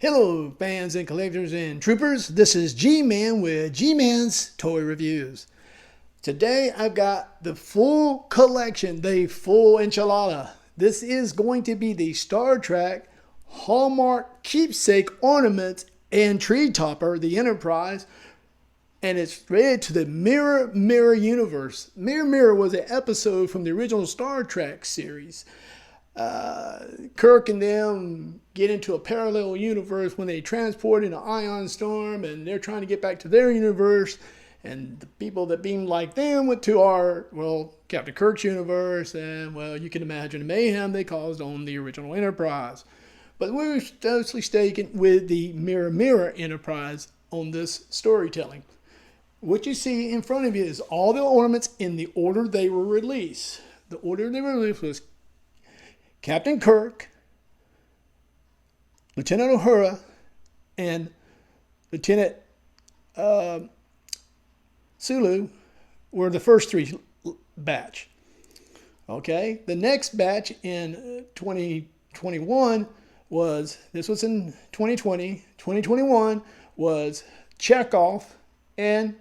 Hello, fans and collectors and troopers. This is G-Man with G-Man's Toy Reviews. Today, I've got the full collection, the full enchilada. This is going to be the Star Trek Hallmark Keepsake Ornaments and Tree Topper, the Enterprise. And it's related to the Mirror Mirror universe. Mirror Mirror was an episode from the original Star Trek series. Kirk and them get into a parallel universe when they transport in an ion storm, and they're trying to get back to their universe. And the people that beam like them went to our, Captain Kirk's universe, and, you can imagine the mayhem they caused on the original Enterprise. But we're mostly sticking with the Mirror Mirror Enterprise on this storytelling. What you see in front of you is all the ornaments in the order they were released. The order they were released was Captain Kirk, Lieutenant Uhura, and Lieutenant Sulu were the first three batch. Okay, the next batch in 2021 was, this was in 2020, 2021 was Chekhov and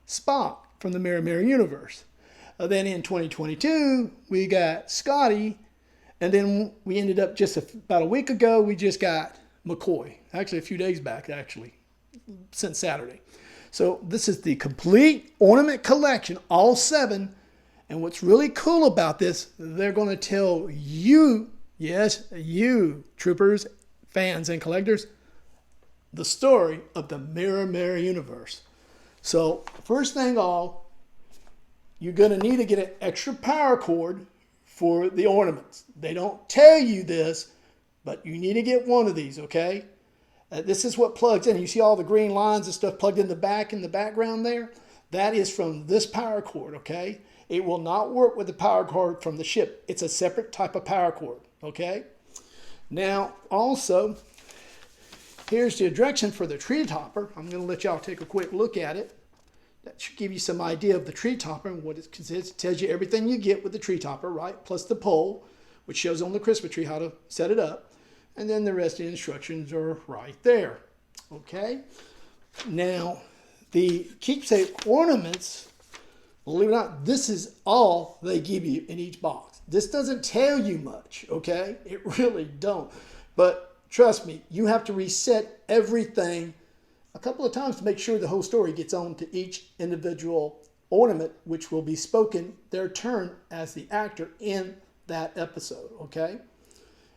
Spock from the Mirror Mirror universe. Then in 2022, we got Scotty. And then we ended up about a week ago, we just got McCoy. Actually, a few days back, since Saturday. So this is the complete ornament collection, all 7. And what's really cool about this, they're going to tell you, yes, you, troopers, fans, and collectors, the story of the Mirror Mirror universe. So first thing you're going to need to get an extra power cord for the ornaments. They don't tell you this, but you need to get one of these, okay? This is what plugs in. You see all the green lines and stuff plugged in the background there? That is from this power cord, okay? It will not work with the power cord from the ship. It's a separate type of power cord, okay? Now, also, here's the direction for the tree topper. I'm going to let y'all take a quick look at it. That should give you some idea of the tree topper and what it consists. It tells you everything you get with the tree topper, right? Plus the pole, which shows on the Christmas tree how to set it up. And then the rest of the instructions are right there. Okay? Now, the keepsake ornaments, believe it or not, this is all they give you in each box. This doesn't tell you much, okay? It really don't. But trust me, you have to reset everything a couple of times to make sure the whole story gets on to each individual ornament, which will be spoken their turn as the actor in that episode, okay?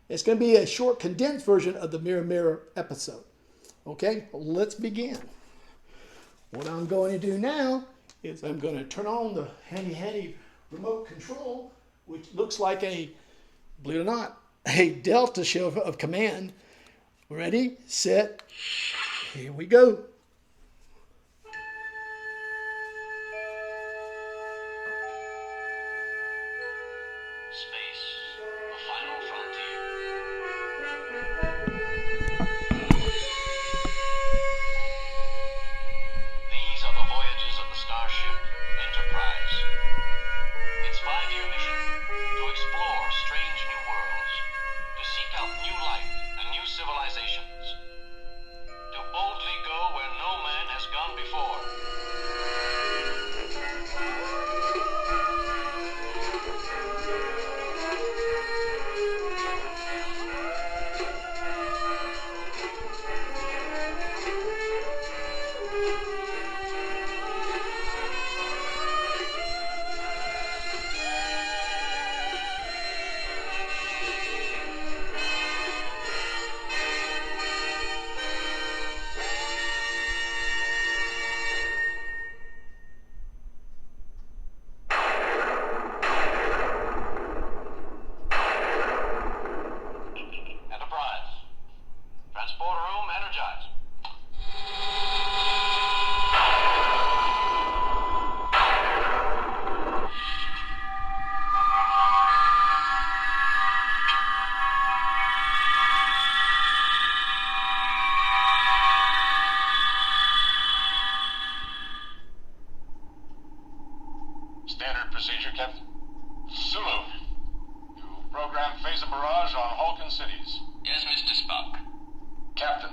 It's going to be a short, condensed version of the Mirror Mirror episode. Okay, let's begin. What I'm going to do now is I'm going to turn on the handy remote control, which looks like believe it or not, a Delta show of command. Ready, set, here we go. Space, the final frontier. These are the voyages of the starship Enterprise. Its 5-year mission, to explore strange new worlds, to seek out new life and new civilizations, to boldly go where no man has gone before. Transporter room energized. Standard procedure, Captain. Sulu, you program phaser barrage on Hulk cities. Yes, Mr. Spock. Captain,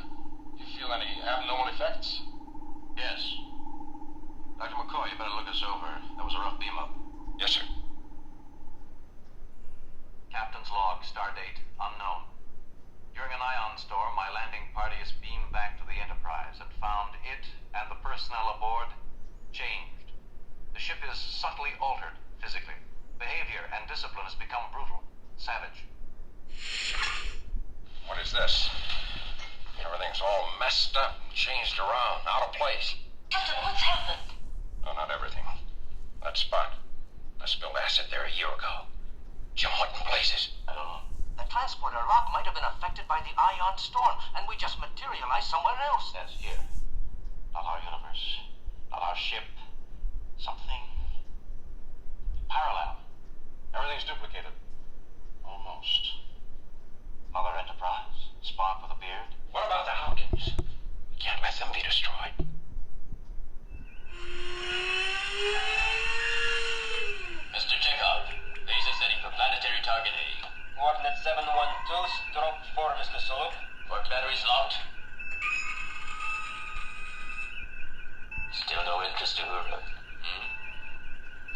personnel aboard changed. The ship is subtly altered physically. Behavior and discipline has become brutal, savage. What is this? Everything's all messed up, changed around, out of place. Captain, what's happened? Oh, not everything. That spot. I spilled acid there a year ago. Jim, what in blazes? I don't know. The transporter lock might have been affected by the ion storm, and we just materialized somewhere else. That's here. Not our universe. Not our ship. Something parallel. Everything's duplicated. Almost. Another Enterprise. Spock with a beard. What about the Hawkins? We can't let them be destroyed. Mr. Chekhov, laser setting for planetary target A. Ornaments 712, stroke 4, Mr. Solo. Work batteries locked. Still no interest in Uhura.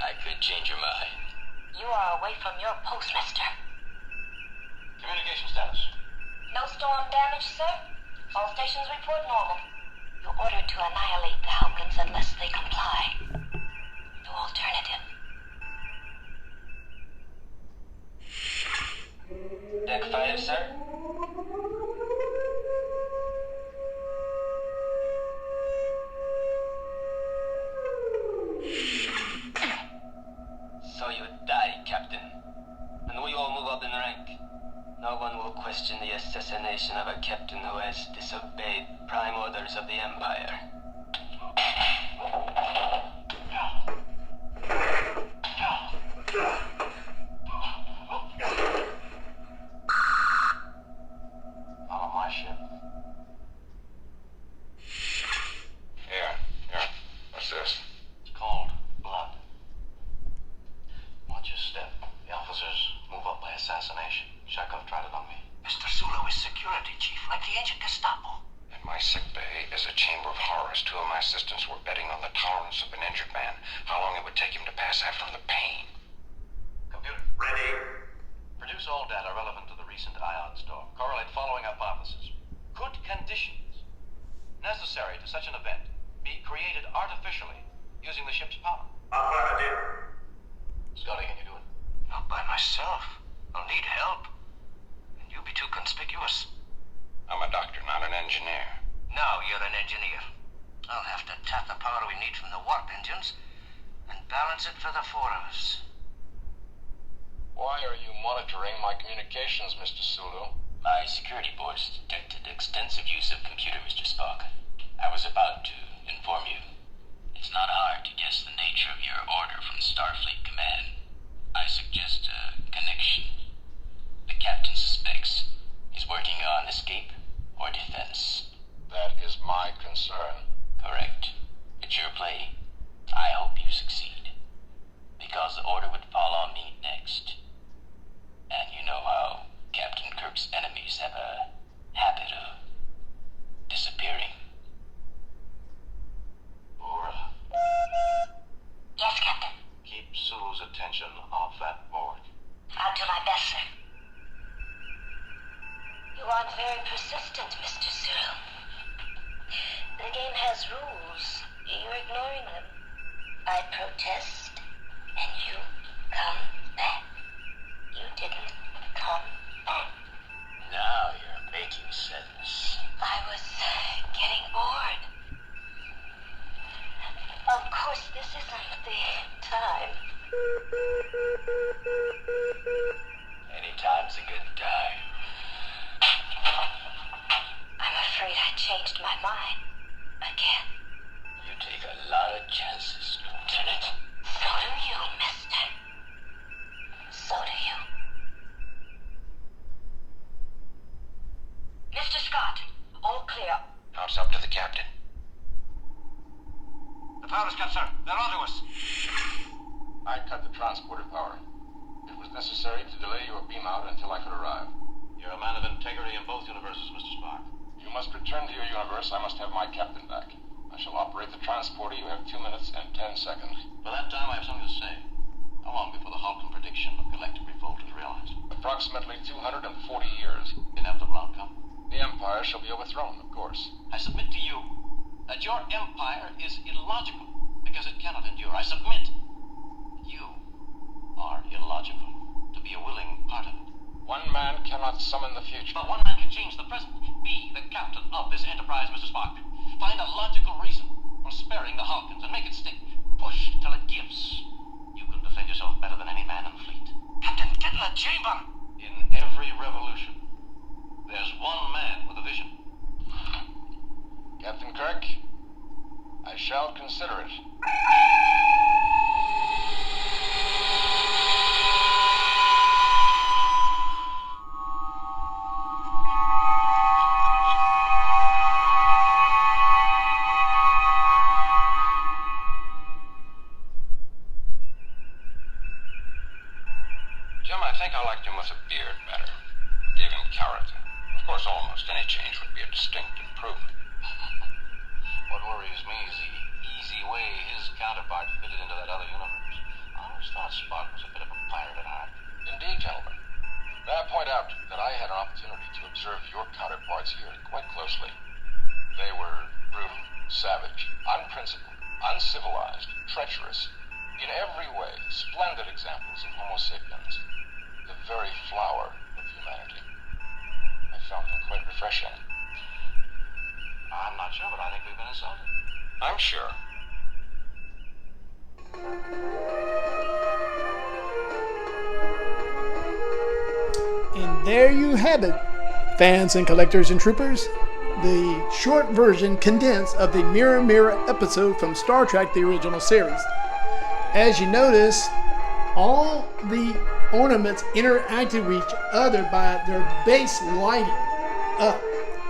I could change your mind. You are away from your post, mister. Communication status. No storm damage, sir. All stations report normal. You're ordered to annihilate the Hawkins unless they comply. No alternative. Deck 5, sir. So you die, Captain. And we all move up in rank. No one will question the assassination of a captain who has disobeyed prime orders of the Empire. Not on my ship. Here. What's this? It's called blood. Watch your step. The officers move up by assassination. Chekhov tried it on me. Mr. Sulu is security chief, like the ancient Gestapo. In my sick bay is a chamber of horrors. Two of my assistants were betting on the tolerance of an injured man, how long it would take him to pass out from the pain. Computer. Ready? Produce all data relevant to the recent ion storm. Correlate following hypothesis. Could conditions necessary to such an event be created artificially using the ship's power? Affirmative. Scotty, can you do it? Not by myself. I'll need help. And you'll be too conspicuous. I'm a doctor, not an engineer. Now you're an engineer. I'll have to tap the power we need from the warp engines and balance it for the four of us. Why are you monitoring my communications, Mr. Sulu? My security boards detected extensive use of computer, Mr. Spock. I was about to inform you. It's not hard to guess the nature of your order from Starfleet Command. I suggest a connection. The captain suspects he's working on escape or defense. That is my concern. Correct. It's your play. I hope you succeed. Because the order would fall on me next. And you know how Captain Kirk's enemies have a habit of disappearing. Uhura, Yes, Captain. keep Sulu's attention off that board. I'll do my best, sir. You aren't very persistent, Mr. Sulu. The game has rules. You're ignoring them. I protest, and you come back. You didn't come back. Now you're making sense. I was getting bored. Of course, this isn't the time. Anytime's a good time. I'm afraid I changed my mind. Again. You take a lot of chances, Lieutenant. So do you, mister. So do you. Mr. Scott, all clear. Now it's up to the captain. The power is cut, sir. They're onto us. I cut the transporter power. It was necessary to delay your beam out until I could arrive. You're a man of integrity in both universes, Mr. Spock. You must return to your universe. I must have my captain back. I shall operate the transporter. You have 2 minutes and 10 seconds. By that time, I have something to say. How long before the Hulk prediction of galactic revolt is realized? Approximately 240 years. Inevitable outcome. The Empire shall be overthrown, of course. I submit to you that your empire is illogical because it cannot endure. I submit. You are illogical to be a willing part of it. One man cannot summon the future. But one man can change the present. Be the captain of this enterprise, Mr. Spock. Find a logical reason for sparing the Hulkins and make it stick. Push till it gives. You can defend yourself better than any man in the fleet. Captain, get in the chamber! In every revolution, there's one man with a vision. Captain Kirk, I shall consider it. Jim, I think I liked him with a beard better. Gave him character. Of course, almost any change would be a distinct improvement. What worries me is the easy way his counterpart fitted into that other universe. I always thought Spock was a bit of a pirate at heart. Indeed, gentlemen. May I point out that I had an opportunity to observe your counterparts here quite closely. They were brutal, savage, unprincipled, uncivilized, treacherous, in every way splendid examples of Homo sapiens, the very flower of humanity. I found them quite refreshing. I'm not sure, but I think we've been insulted. I'm sure. And there you have it, fans and collectors and troopers. The short version condensed of the Mirror Mirror episode from Star Trek, the original series. As you notice, all the ornaments interacted with each other by their base lighting up,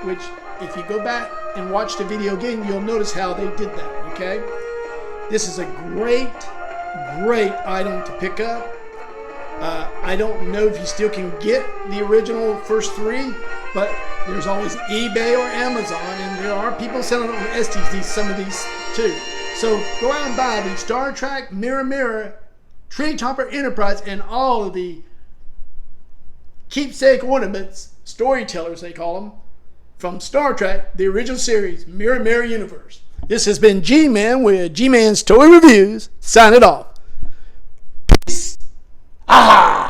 which if you go back and watch the video again, you'll notice how they did that, okay? This is a great item to pick up. I don't know if you still can get the original first three, but there's always eBay or Amazon, and there are people selling on STD some of these too. So go out and buy the Star Trek Mirror Mirror Tree Topper Enterprise and all of the Keepsake ornaments, Storytellers they call them, from Star Trek, the original series, Mirror Mirror Universe. This has been G-Man with G-Man's Toy Reviews. Sign it off. Peace. Ah!